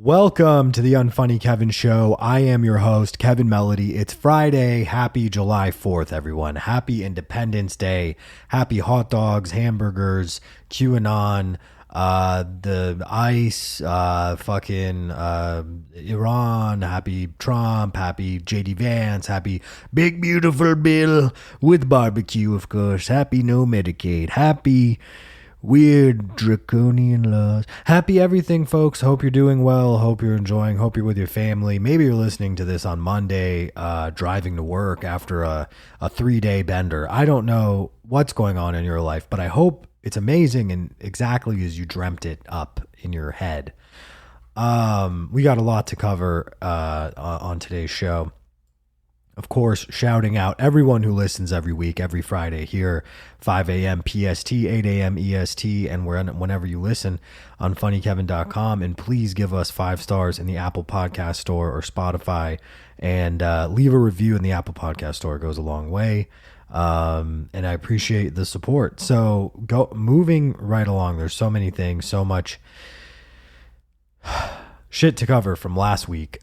Welcome to the Unfunny Kevin Show. I am your host, Kevin Melody. It's Friday. Happy July 4th, everyone. Happy Independence Day. Happy hot dogs, hamburgers, QAnon, the ICE, Iran. Happy Trump. Happy JD Vance. Happy Big Beautiful Bill with barbecue, of course. Happy no Medicaid. Happy weird draconian laws. Happy everything, folks. Hope you're doing well. Hope you're enjoying. Hope you're with your family. Maybe you're listening to this on Monday, driving to work after a 3-day bender. I don't know what's going on in your life, but I hope it's amazing and exactly as you dreamt it up in your head. We got a lot to cover on today's show. Of course, shouting out everyone who listens every week, every Friday here, 5 AM PST, 8 AM EST, and whenever you listen on funnykevin.com. And please give us 5 stars in the Apple Podcast Store or Spotify, and leave a review in the Apple Podcast Store. It goes a long way. And I appreciate the support. So moving right along, there's so many things, so much shit to cover from last week.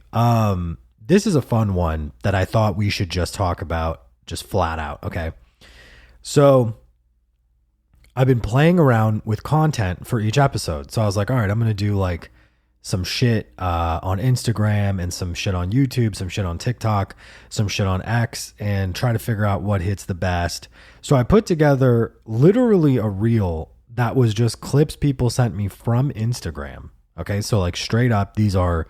This is a fun one that I thought we should just talk about just flat out. Okay. So I've been playing around with content for each episode. So I was like, all right, I'm going to do like some shit on Instagram and some shit on YouTube, some shit on TikTok, some shit on X, and try to figure out what hits the best. So I put together literally a reel that was just clips people sent me from Instagram. Okay. So like straight up, these are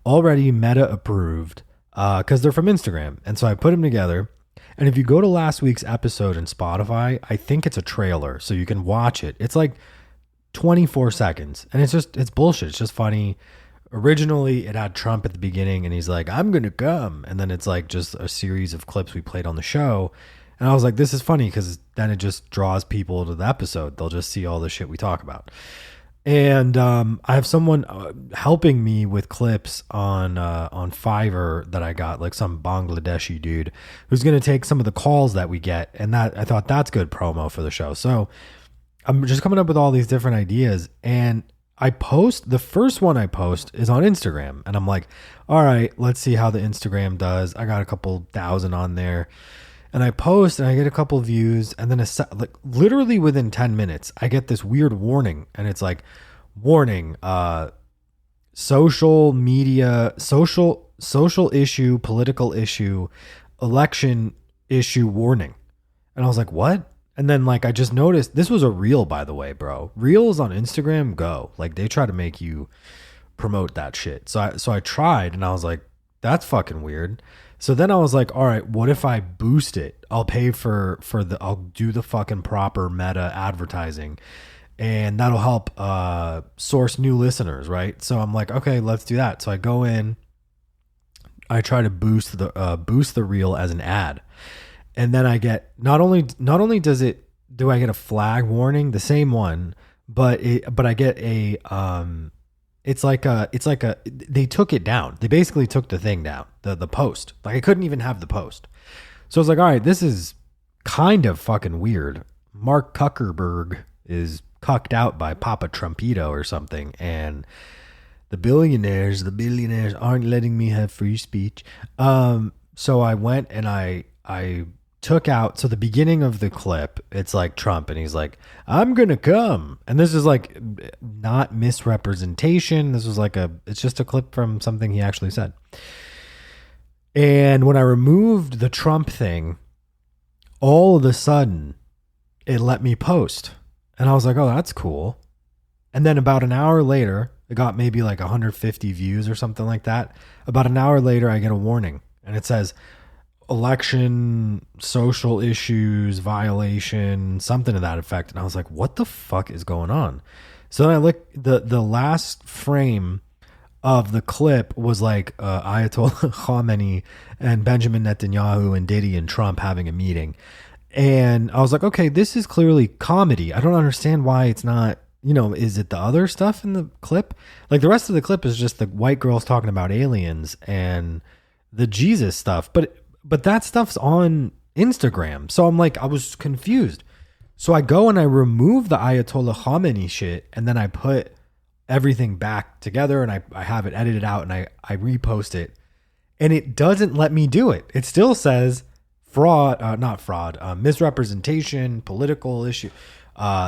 already Meta approved because they're from Instagram. And so I put them together. And if you go to last week's episode in Spotify, I think it's a trailer. So you can watch it. It's like 24 seconds. And it's bullshit. It's just funny. Originally, it had Trump at the beginning and he's like, I'm going to come. And then it's like just a series of clips we played on the show. And I was like, this is funny because then it just draws people to the episode. They'll just see all the shit we talk about. And I have someone helping me with clips on Fiverr that I got, like some Bangladeshi dude who's going to take some of the calls that we get. And that I thought that's good promo for the show. So I'm just coming up with all these different ideas. And the first one I post is on Instagram. And I'm like, all right, let's see how the Instagram does. I got a couple thousand on there. And I post and I get a couple views, and then like literally within 10 minutes, I get this weird warning, and it's like, warning, social media, social issue, political issue, election issue warning. And I was like, what? And then like I just noticed this was a reel, by the way, bro. Reels on Instagram go. Like they try to make you promote that shit. So I tried, and I was like, that's fucking weird. So then I was like, all right, what if I boost it? I'll pay I'll do the fucking proper Meta advertising, and that'll help source new listeners, right? So I'm like, okay, let's do that. So I go in, I try to boost the reel as an ad. And then I get, not only do I get a flag warning, the same one, but I get a, they took it down. They basically took the thing down, the post. Like I couldn't even have the post. So I was like, all right, this is kind of fucking weird. Mark Cuckerberg is cucked out by Papa Trumpito or something. And the billionaires aren't letting me have free speech. So I went and I took out, so the beginning of the clip, it's like Trump and he's like, I'm gonna come, and this is like not misrepresentation. This was like it's just a clip from something he actually said. And when I removed the Trump thing, all of a sudden it let me post, and I was like, oh, that's cool. And then about an hour later, it got maybe like 150 views or something like that. About an hour later, I get a warning, and it says election, social issues, violation, something to that effect. And I was like, what the fuck is going on? So then I looked, the last frame of the clip was like Ayatollah Khamenei and Benjamin Netanyahu and Diddy and Trump having a meeting. And I was like, okay, this is clearly comedy. I don't understand why it's not, is it the other stuff in the clip? Like the rest of the clip is just the white girls talking about aliens and the Jesus stuff. But that stuff's on Instagram. So I'm like, I was confused. So I go and I remove the Ayatollah Khamenei shit, and then I put everything back together and I have it edited out and I repost it, and it doesn't let me do it. It still says fraud, not fraud, misrepresentation, political issue,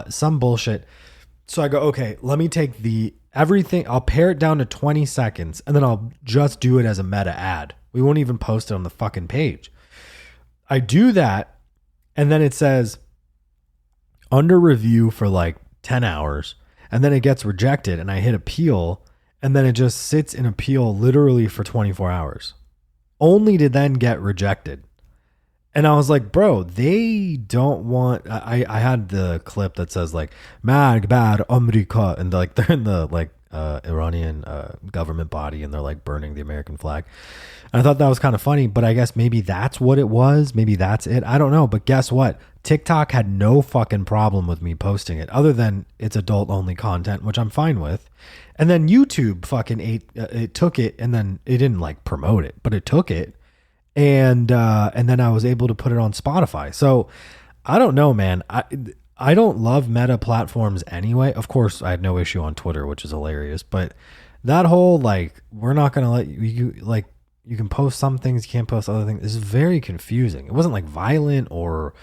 some bullshit. So I go, okay, let me take everything. I'll pare it down to 20 seconds and then I'll just do it as a meta ad. We won't even post it on the fucking page. I do that. And then it says under review for like 10 hours. And then it gets rejected and I hit appeal. And then it just sits in appeal literally for 24 hours. Only to then get rejected. And I was like, bro, they don't want. I had the clip that says like, "Mad bad America," and like they're in the like Iranian government body, and they're like burning the American flag. And I thought that was kind of funny, but I guess maybe that's what it was. Maybe that's it. I don't know. But guess what? TikTok had no fucking problem with me posting it, other than it's adult only content, which I'm fine with. And then YouTube fucking it took it, and then it didn't like promote it, but it took it. And then I was able to put it on Spotify. So I don't know, man. I don't love meta platforms anyway. Of course, I had no issue on Twitter, which is hilarious. But that whole like, we're not gonna let you like, you can post some things, you can't post other things. This is very confusing. It wasn't like violent or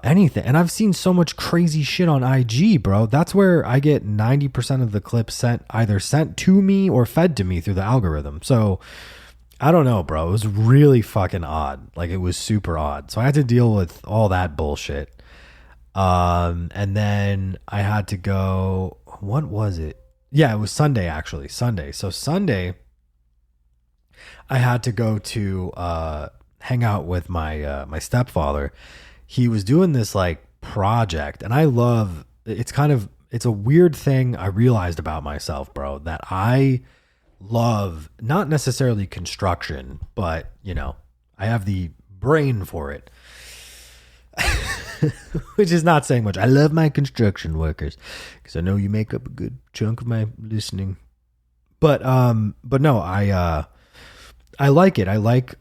anything. And I've seen so much crazy shit on IG, bro. That's where I get 90% of the clips either sent to me or fed to me through the algorithm. So I don't know, bro. It was really fucking odd. Like, it was super odd. So I had to deal with all that bullshit. And then I had to go, what was it? Yeah, it was Sunday, actually. Sunday. So Sunday, I had to go to hang out with my stepfather. He was doing this like project, and it's a weird thing I realized about myself, bro, that I love not necessarily construction, but I have the brain for it. Which is not saying much. I love my construction workers because I know you make up a good chunk of my listening. But no, I like it. I like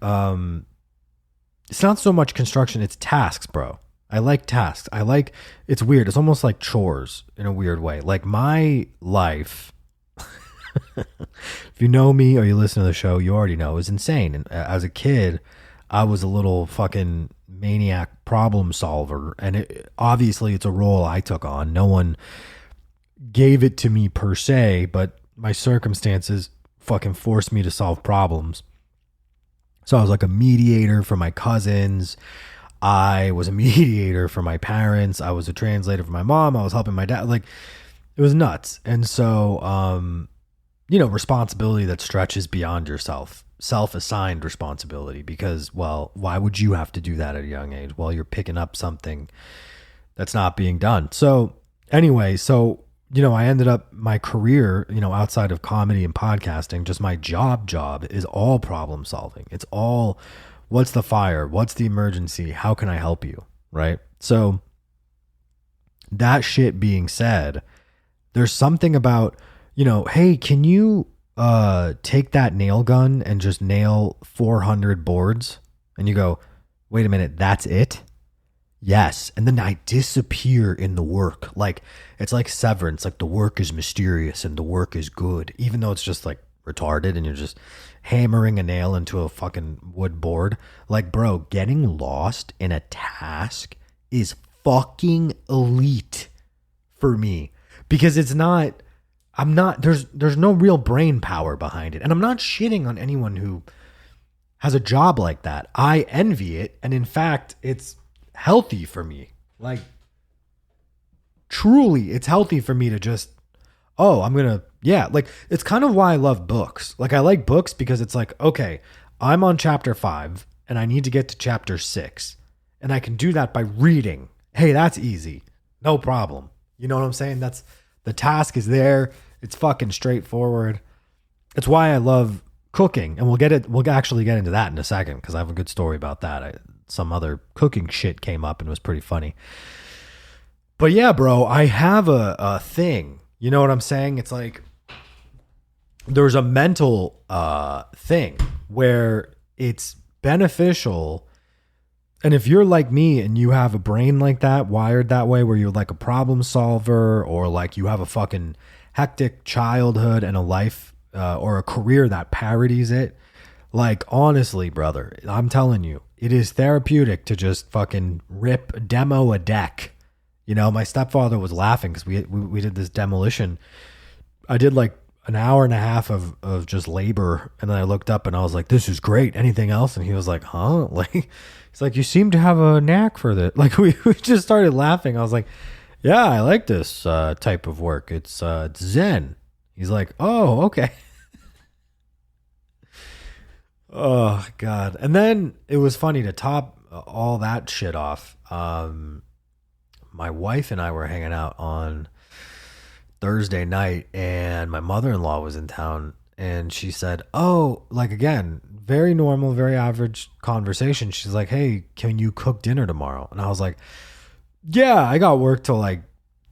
it's not so much construction, it's tasks, bro. I like tasks. It's weird. It's almost like chores in a weird way. Like my life, if you know me or you listen to the show, you already know, is insane. And as a kid, I was a little fucking maniac problem solver. And obviously it's a role I took on. No one gave it to me per se, but my circumstances fucking forced me to solve problems. So I was like a mediator for my cousins. I was a mediator for my parents. I was a translator for my mom. I was helping my dad. Like, it was nuts. And so, responsibility that stretches beyond yourself, self-assigned responsibility, because, well, why would you have to do that at a young age? Well, you're picking up something that's not being done. So anyway, I ended up my career, outside of comedy and podcasting, just my job is all problem solving. It's all, what's the fire? What's the emergency? How can I help you? Right? So that shit being said, there's something about, hey, can you take that nail gun and just nail 400 boards? And you go, wait a minute, that's it? Yes. And then I disappear in the work. Like, it's like Severance. Like, the work is mysterious and the work is good, even though it's just like retarded and you're just hammering a nail into a fucking wood board. Like, bro, getting lost in a task is fucking elite for me, because there's no real brain power behind it. And I'm not shitting on anyone who has a job like that. I envy it. And in fact, it's healthy for me. Like, truly, it's healthy for me to just, like, it's kind of why I love books. Like, I like books because it's like, okay, I'm on chapter 5 and I need to get to chapter 6. And I can do that by reading. Hey, that's easy. No problem. You know what I'm saying? The task is there. It's fucking straightforward. It's why I love cooking. And we'll actually get into that in a second, because I have a good story about that. Some other cooking shit came up and it was pretty funny. But yeah, bro, I have a thing. You know what I'm saying? It's like there's a mental thing where it's beneficial. And if you're like me and you have a brain like that, wired that way, where you're like a problem solver, or like you have a fucking hectic childhood and a life or a career that parodies it, like, honestly, brother, I'm telling you, it is therapeutic to just fucking demo a deck. You know, my stepfather was laughing because we did this demolition. I did like an hour and a half of just labor, and then I looked up and I was like, this is great. Anything else? And he was like, huh? Like, he's like, you seem to have a knack for that. Like, we just started laughing. I was like, yeah, I like this type of work. It's Zen. He's like, oh, okay. Oh, God. And then it was funny to top all that shit off. My wife and I were hanging out on Thursday night, and my mother-in-law was in town, and she said, oh, like, again, very normal, very average conversation. She's like, hey, can you cook dinner tomorrow? And I was like, yeah, I got work till like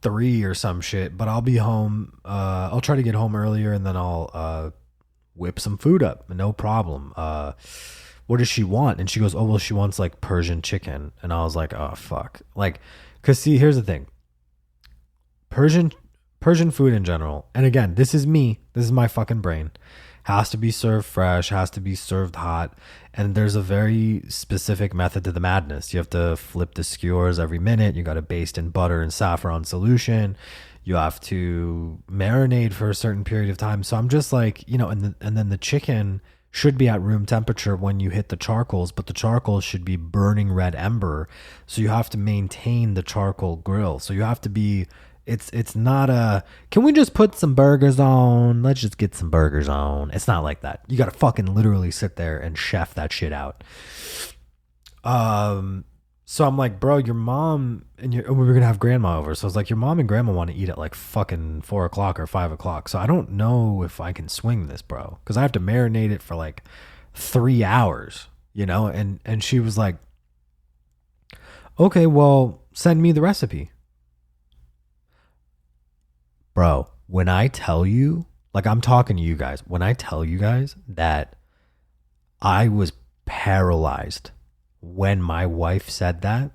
3 or some shit, but I'll be home. I'll try to get home earlier, and then I'll whip some food up. No problem. What does she want? And she goes, oh, well, she wants like Persian chicken. And I was like, oh, fuck. Like, because see, here's the thing. Persian food in general, and again, this is me. This is my fucking brain. Has to be served fresh, has to be served hot. And there's a very specific method to the madness. You have to flip the skewers every minute. You got to baste in butter and saffron solution. You have to marinate for a certain period of time. So I'm just like, you know, and then the chicken should be at room temperature when you hit the charcoals, but the charcoals should be burning red ember. So you have to maintain the charcoal grill. So you have to be, it's not a, can we just put some burgers on? Let's just get some burgers on. It's not like that. You got to fucking literally sit there and chef that shit out. So I'm like, bro, your mom and we were going to have grandma over. So I was like, your mom and grandma want to eat at like fucking 4 o'clock or 5 o'clock. So I don't know if I can swing this, bro. Cause I have to marinate it for like 3 hours, you know? And she was like, okay, well, send me the recipe. Bro, when I tell you, like, I'm talking to you guys, when I tell you guys that I was paralyzed when my wife said that,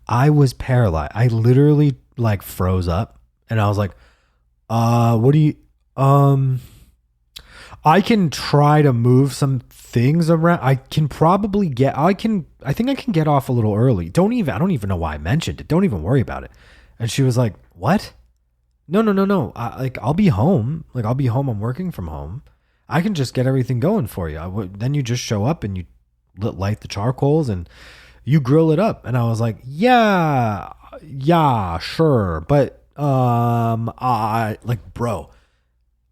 I was paralyzed. I literally like froze up, and I was like, what do you, I can try to move some things around. I think I can get off a little early. I don't even know why I mentioned it. Don't even worry about it. And she was like, what? No. I'll be home. Like, I'll be home. I'm working from home. I can just get everything going for you. Then you just show up and you light the charcoals and you grill it up. And I was like, yeah, sure. But, bro,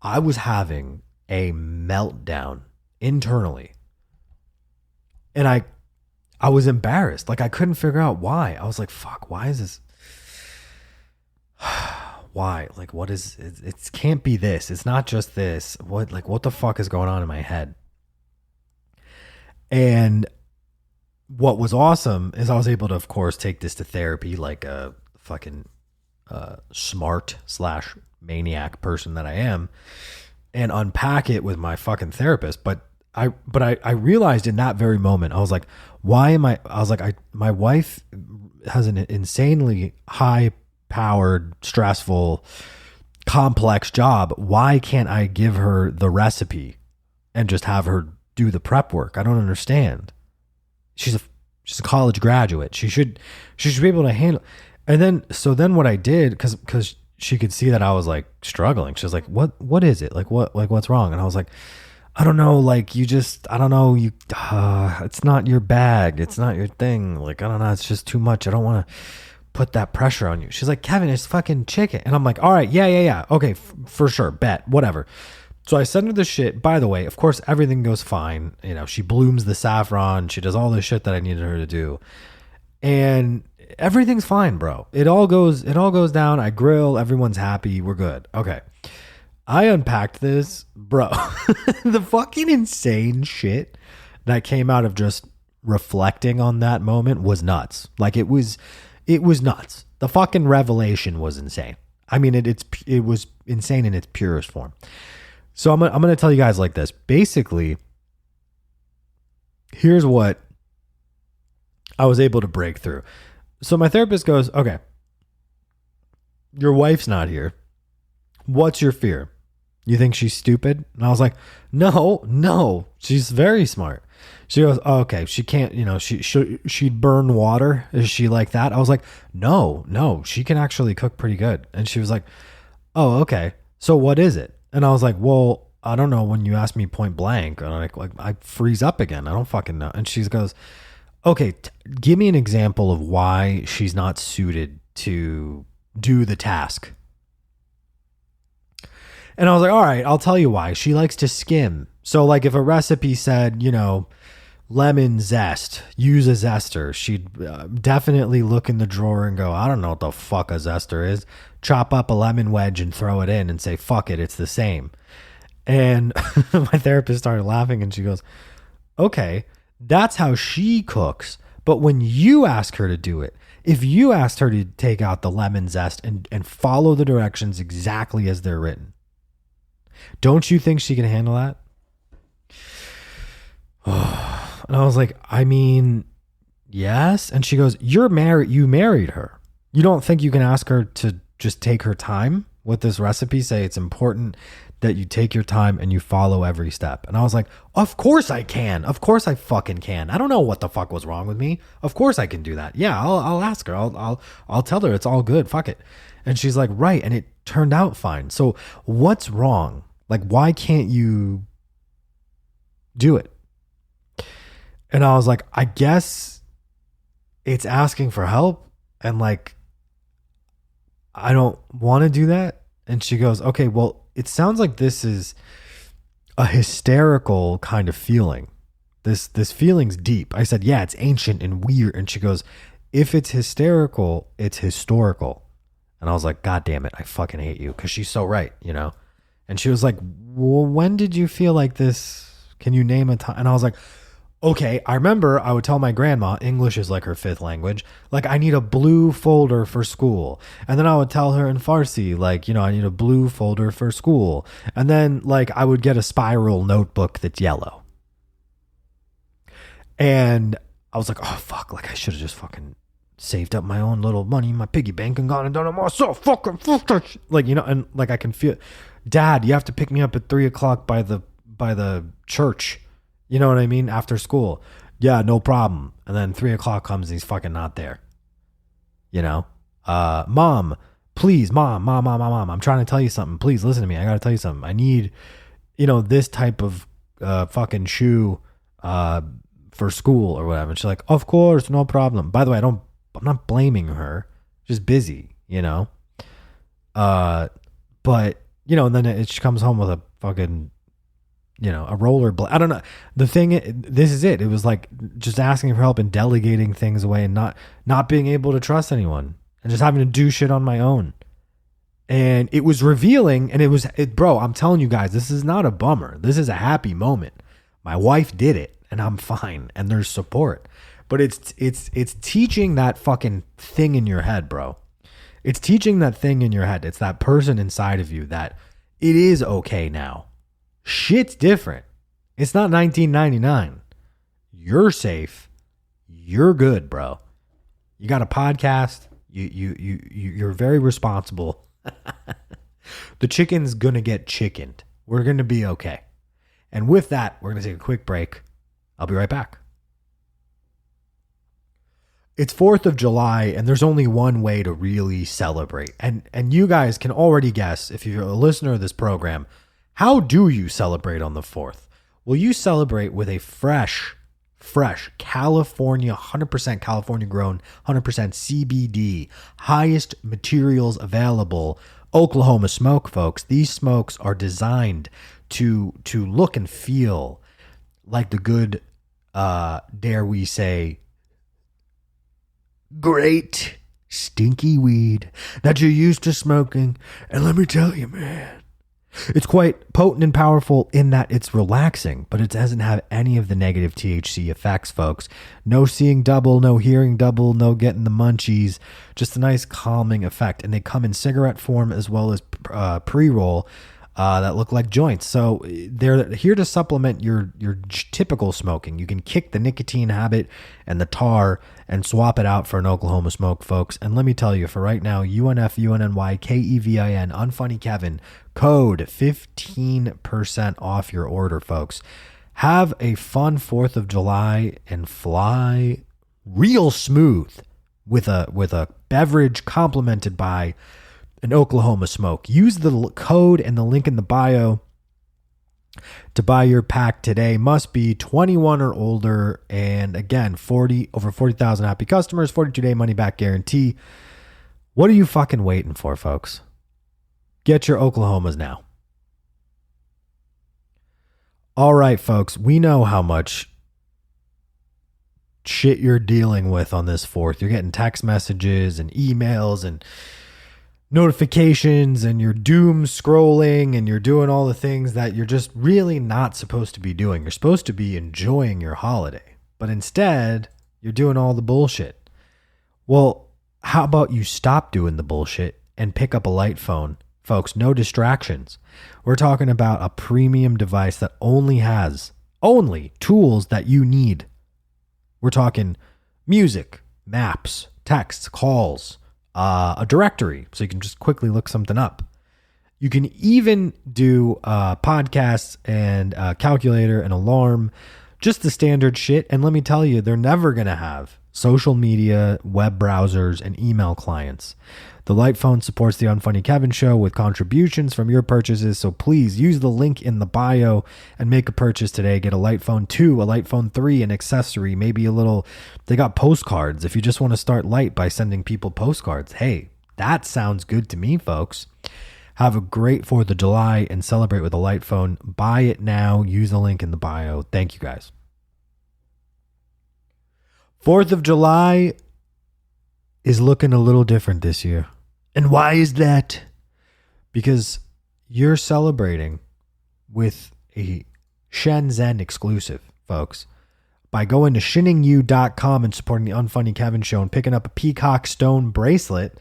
I was having a meltdown internally, and I was embarrassed. Like, I couldn't figure out why. I was like, fuck, why is this? Why? Like, what is it? It can't be this. It's not just this. What the fuck is going on in my head? And what was awesome is I was able to, of course, take this to therapy like a fucking smart / maniac person that I am, and unpack it with my fucking therapist. But I realized in that very moment, I was like, my wife has an insanely high powered, stressful, complex job. Why can't I give her the recipe and just have her do the prep work? I don't understand. She's a college graduate. She should be able to handle. And then what I did, because she could see that I was like struggling. She was like, what is it? What's wrong? And I was like, I don't know. Like, I don't know. It's not your bag. It's not your thing. Like, I don't know. It's just too much. I don't want to put that pressure on you. She's like, Kevin, it's fucking chicken. And I'm like, all right, yeah. Okay, for sure. Bet, whatever. So I send her the shit. By the way, of course, everything goes fine. You know, she blooms the saffron. She does all the shit that I needed her to do. And everything's fine, bro. It all goes down. I grill. Everyone's happy. We're good. Okay. I unpacked this, bro. The fucking insane shit that came out of just reflecting on that moment was nuts. Like, it was nuts. The fucking revelation was insane. I mean, it was insane in its purest form. So I'm going to tell you guys like this. Basically, here's what I was able to break through. So my therapist goes, okay, your wife's not here. What's your fear? You think she's stupid? And I was like, no, she's very smart. She goes, oh, okay, she can't, she'd burn water. Is she like that? I was like, no, she can actually cook pretty good. And she was like, oh, okay. So what is it? And I was like, well, I don't know. When you ask me point blank, and I freeze up again. I don't fucking know. And she goes, okay, give me an example of why she's not suited to do the task. And I was like, all right, I'll tell you why. She likes to skim. So like if a recipe said, lemon zest, use a zester, she'd definitely look in the drawer and go, I don't know what the fuck a zester is. Chop up a lemon wedge and throw it in and say, fuck it, it's the same. And my therapist started laughing and she goes, okay, that's how she cooks. But when you ask her to do it, if you asked her to take out the lemon zest and follow the directions exactly as they're written, don't you think she can handle that? And I was like, I mean, yes. And she goes, you married her. You don't think you can ask her to just take her time with this recipe? Say it's important that you take your time and you follow every step. And I was like, of course I can. Of course I fucking can. I don't know what the fuck was wrong with me. Of course I can do that. Yeah, I'll ask her. I'll tell her it's all good. Fuck it. And she's like, right. And it turned out fine. So what's wrong? Like, why can't you do it? And I was like, I guess it's asking for help. And like, I don't want to do that. And she goes, okay, well, it sounds like this is a hysterical kind of feeling. This feeling's deep. I said, yeah, it's ancient and weird. And she goes, if it's hysterical, it's historical. And I was like, God damn it, I fucking hate you. Because she's so right, And she was like, well, when did you feel like this? Can you name a time? And I was like, okay, I remember I would tell my grandma, English is like her fifth language, like I need a blue folder for school. And then I would tell her in Farsi, like, I need a blue folder for school. And then like I would get a spiral notebook that's yellow. And I was like, oh, fuck, like I should have just fucking saved up my own little money in my piggy bank and gone and done it myself. Fucking fuck that shit. Like, and like I can feel, Dad, you have to pick me up at 3:00 by the church. You know what I mean? After school. Yeah, no problem. And then 3:00 comes and he's fucking not there. Mom, please, mom, I'm trying to tell you something. Please listen to me. I got to tell you something. I need, this type of fucking shoe for school or whatever. And she's like, of course, no problem. By the way, I'm not blaming her. Just busy, but, and then she comes home with a fucking, a rollerblade. I don't know. The thing, this is it. It was like just asking for help and delegating things away and not being able to trust anyone and just having to do shit on my own. And it was revealing. And bro, I'm telling you guys, this is not a bummer. This is a happy moment. My wife did it and I'm fine and there's support. But it's teaching that fucking thing in your head, bro. It's teaching that thing in your head. It's that person inside of you that it is okay now. Shit's different. It's not 1999. You're safe. You're good, bro. You got a podcast. You're very responsible. The chicken's gonna get chickened. We're gonna be okay. And with that, we're gonna take a quick break. I'll be right back. It's 4th of July, and there's only one way to really celebrate. And you guys can already guess, if you're a listener of this program, how do you celebrate on the 4th? Well, you celebrate with a fresh California, 100% California grown, 100% CBD, highest materials available Oklahoma smoke, folks. These smokes are designed to look and feel like the good, dare we say, great stinky weed that you're used to smoking. And let me tell you, man, it's quite potent and powerful in that it's relaxing, but it doesn't have any of the negative THC effects, folks. No seeing double, no hearing double, no getting the munchies, just a nice calming effect. And they come in cigarette form as well as pre-roll. that look like joints. So they're here to supplement your typical smoking. You can kick the nicotine habit and the tar and swap it out for an Oklahoma smoke, folks. And let me tell you, for right now, UNFUNNYKEVIN, Unfunny Kevin, code 15% off your order, folks. Have a fun 4th of July and fly real smooth with a beverage complemented by an Oklahoma smoke. Use the code and the link in the bio to buy your pack today. Must be 21 or older. And again, over 40,000 happy customers, 42-day money back guarantee. What are you fucking waiting for, folks? Get your Oklahomas now. All right, folks, we know how much shit you're dealing with on this 4th. You're getting text messages and emails and notifications, and you're doom scrolling, and you're doing all the things that you're just really not supposed to be doing. You're supposed to be enjoying your holiday, but instead you're doing all the bullshit. Well, how about you stop doing the bullshit and pick up a light phone? Folks, no distractions. We're talking about a premium device that only has tools that you need. We're talking music, maps, texts, calls, a directory, so you can just quickly look something up. You can even do podcasts and a calculator, an alarm, just the standard shit. And let me tell you, they're never going to have social media, web browsers, and email clients. The Light Phone supports The Unfunny Kevin Show with contributions from your purchases, so please use the link in the bio and make a purchase today. Get a Light Phone 2, a Light Phone 3, an accessory, maybe a little... They got postcards if you just want to start light by sending people postcards. Hey, that sounds good to me, folks. Have a great 4th of July and celebrate with a Light Phone. Buy it now. Use the link in the bio. Thank you, guys. 4th of July is looking a little different this year. And why is that? Because you're celebrating with a Shenzhen exclusive, folks, by going to shinningyou.com and supporting the Unfunny Kevin Show and picking up a peacock stone bracelet.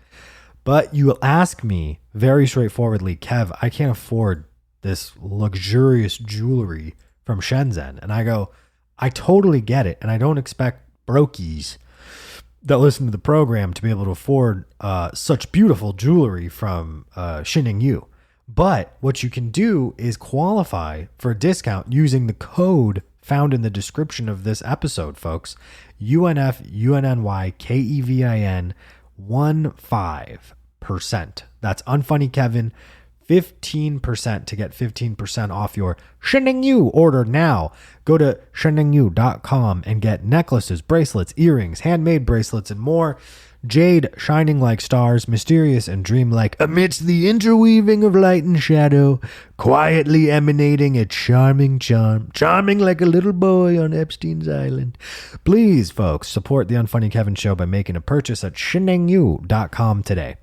But you will ask me very straightforwardly, Kev, I can't afford this luxurious jewelry from Shenzhen. And I go, I totally get it. And I don't expect brokies that listen to the program to be able to afford such beautiful jewelry from Shinning. But what you can do is qualify for a discount using the code found in the description of this episode, folks. UNFUNNYKEVIN 15%. That's Unfunny Kevin, 15% to get 15% off your Shinning order now. Go to shinningyou.com and get necklaces, bracelets, earrings, handmade bracelets, and more. Jade shining like stars, mysterious and dreamlike, amidst the interweaving of light and shadow, quietly emanating a charming charm, charming like a little boy on Epstein's Island. Please, folks, support the Unfunny Kevin Show by making a purchase at shinningyou.com today.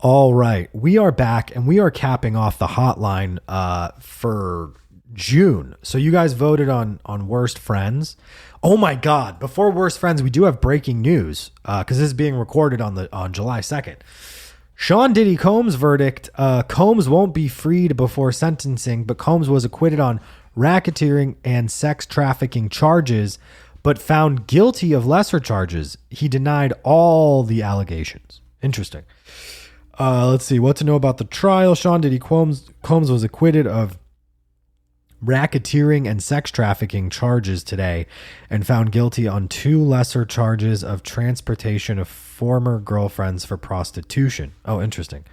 All right, we are back and we are capping off the hotline for June. So you guys voted on Worst Friends. Oh my God! Before Worst Friends, we do have breaking news because this is being recorded on July 2nd. Sean Diddy Combs' verdict: Combs won't be freed before sentencing, but Combs was acquitted on racketeering and sex trafficking charges, but found guilty of lesser charges. He denied all the allegations. Interesting. Let's see what to know about the trial. Sean Diddy Combs was acquitted of racketeering and sex trafficking charges today and found guilty on 2 lesser charges of transportation of former girlfriends for prostitution. Oh, interesting.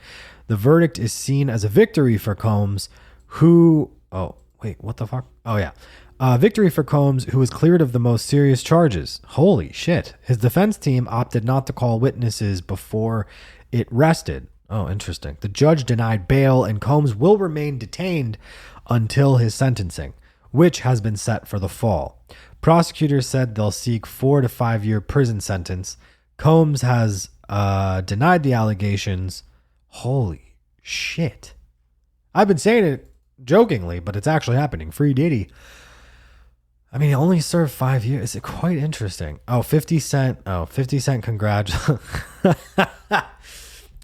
The verdict is seen as a victory for Combs, who... Oh, wait, what the fuck? Oh, yeah. Victory for Combs, who was cleared of the most serious charges. Holy shit. His defense team opted not to call witnesses before it rested. Oh, interesting. The judge denied bail, and Combs will remain detained until his sentencing, which has been set for the fall. Prosecutors said they'll seek 4 to 5 year prison sentence. Combs has denied the allegations. Holy shit. I've been saying it jokingly, but it's actually happening. Free Diddy. I mean, he only served 5 years. It's quite interesting. Oh, 50 Cent. Oh, 50 Cent. Congrats.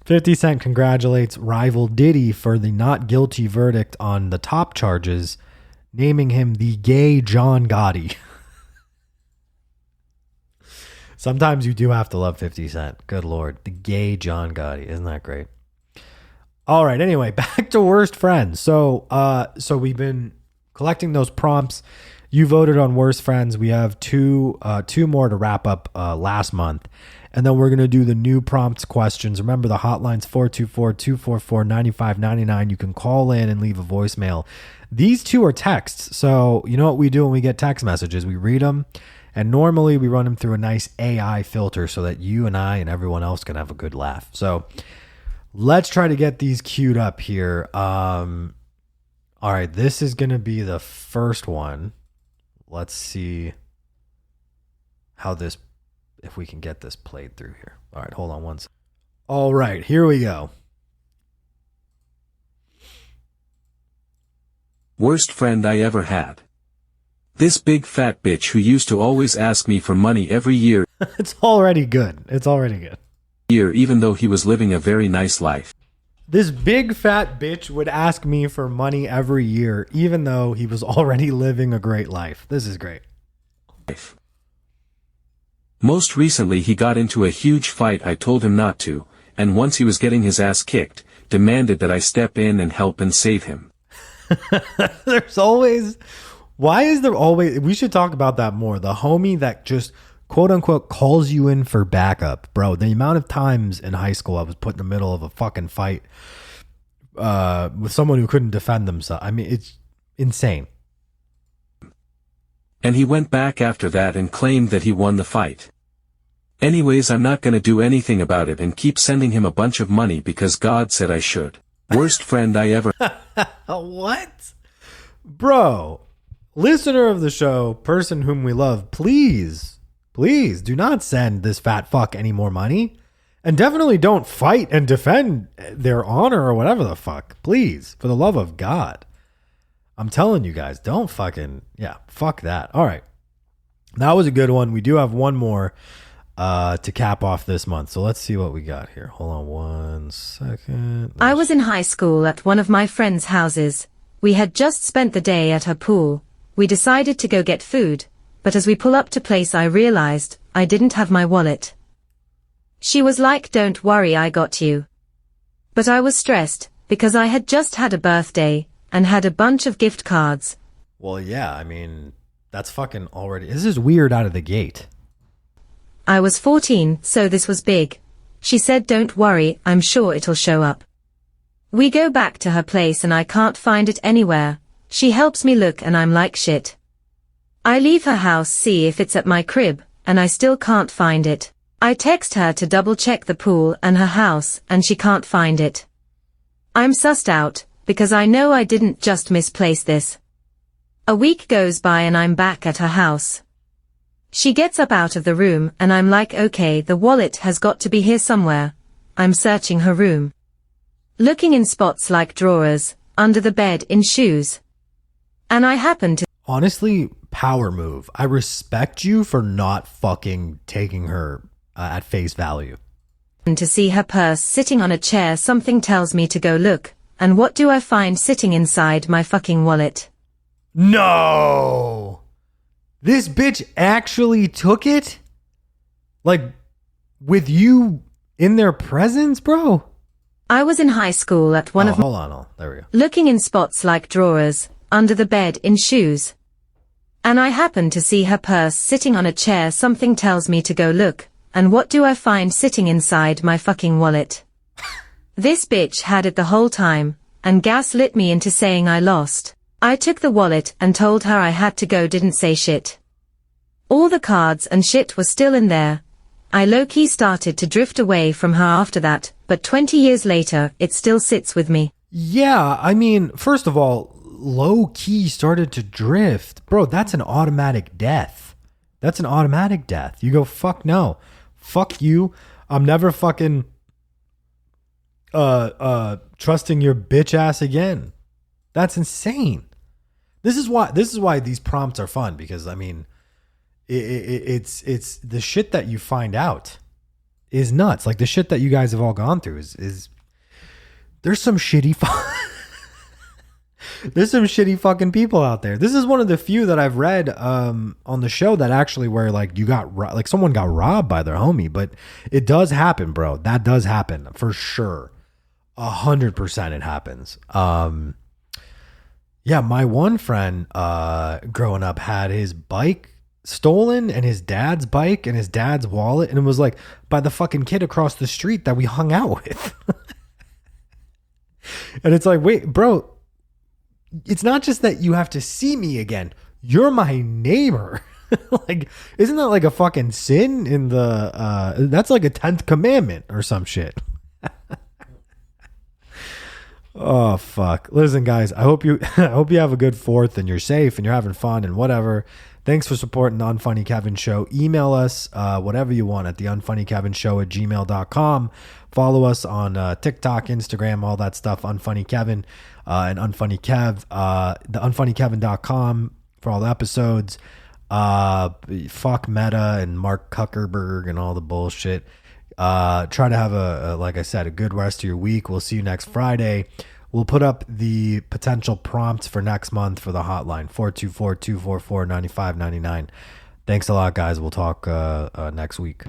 50 Cent congratulates rival Diddy for the not guilty verdict on the top charges, naming him the gay John Gotti. Sometimes you do have to love 50 Cent. Good Lord. The gay John Gotti. Isn't that great? All right. Anyway, back to worst friends. So we've been collecting those prompts. You voted on worst friends. We have two more to wrap up last month. And then we're going to do the new prompts questions. Remember, the hotline's 424-244-9599. You can call in and leave a voicemail. These two are texts. So you know what we do when we get text messages? We read them. And normally we run them through a nice AI filter so that you and I and everyone else can have a good laugh. So let's try to get these queued up here. All right, this is going to be the first one. Let's see if we can get this played through here. All right, hold on one second. All right, here we go. Worst friend I ever had. This big fat bitch who used to always ask me for money every year. It's already good. Even though he was living a very nice life. This big fat bitch would ask me for money every year, even though he was already living a great life. This is great. Most recently he got into a huge fight I told him not to, and once he was getting his ass kicked, demanded that I step in and help and save him. Why is there always, we should talk about that more. The homie that just quote unquote calls you in for backup, bro. The amount of times in high school I was put in the middle of a fucking fight with someone who couldn't defend themselves. I mean, it's insane. And he went back after that and claimed that he won the fight. Anyways, I'm not gonna do anything about it and keep sending him a bunch of money because God said I should. Worst friend I ever. What? Bro, listener of the show, person whom we love, please do not send this fat fuck any more money. And definitely don't fight and defend their honor or whatever the fuck. Please, for the love of God. I'm telling you guys, don't fuck that. All right. That was a good one. We do have one more to cap off this month. So let's see what we got here. Hold on one second. I was in high school at one of my friend's houses. We had just spent the day at her pool. We decided to go get food, but as we pull up to place I realized I didn't have my wallet. She was like, "Don't worry, I got you." But I was stressed because I had just had a birthday and had a bunch of gift cards. Well, yeah, I mean, that's fucking already, this is weird out of the gate. I was 14, so this was big. She said, "Don't worry, I'm sure it'll show up." We go back to her place and I can't find it anywhere. She helps me look and I'm like, shit. I leave her house, see if it's at my crib, and I still can't find it. I text her to double check the pool and her house, and she can't find it. I'm sussed out, because I know I didn't just misplace this. A week goes by and I'm back at her house. She gets up out of the room and I'm like, okay, the wallet has got to be here somewhere. I'm searching her room. Looking in spots like drawers, under the bed, in shoes. And I happen to... Honestly, power move. I respect you for not fucking taking her at face value. To see her purse sitting on a chair. Something tells me to go look. And what do I find sitting inside my fucking wallet? No! This bitch actually took it? Like, with you in their presence, bro? I was in high school at one of... Hold on. There we go. Looking in spots like drawers, under the bed, in shoes. And I happen to see her purse sitting on a chair. Something tells me to go look. And what do I find sitting inside my fucking wallet? This bitch had it the whole time, and gaslit me into saying I lost. I took the wallet and told her I had to go, didn't say shit. All the cards and shit was still in there. I low-key started to drift away from her after that, but 20 years later, it still sits with me. Yeah, I mean, first of all, low-key started to drift. Bro, that's an automatic death. That's an automatic death. You go, fuck no. Fuck you. I'm never fucking trusting your bitch ass again. That's insane. This is why these prompts are fun, because I mean, it's the shit that you find out is nuts. Like the shit that you guys have all gone through is there's some shitty there's some shitty fucking people out there. This is one of the few that I've read on the show that actually where like you got like someone got robbed by their homie, but it does happen, bro. That does happen for sure. 100% it happens. Yeah, my one friend growing up had his bike stolen and his dad's bike and his dad's wallet, and it was like by the fucking kid across the street that we hung out with. And it's like, wait, bro, it's not just that you have to see me again. You're my neighbor. Like, isn't that like a fucking sin in the that's like a 10th commandment or some shit. Oh fuck. Listen guys, I hope you have a good 4th and you're safe and you're having fun and whatever. Thanks for supporting the Unfunny Kevin Show. Email us whatever you want at TheUnfunnyKevinShow@gmail.com. Follow us on TikTok, Instagram, all that stuff. Unfunny Kevin and Unfunny Kev. TheUnfunnyKevin.com for all the episodes. Fuck Meta and Mark Cuckerberg and all the bullshit. Try to have a like I said, a good rest of your week. We'll see you next Friday. We'll put up the potential prompts for next month for the hotline, 424-244-9599. Thanks a lot, guys. We'll talk next week.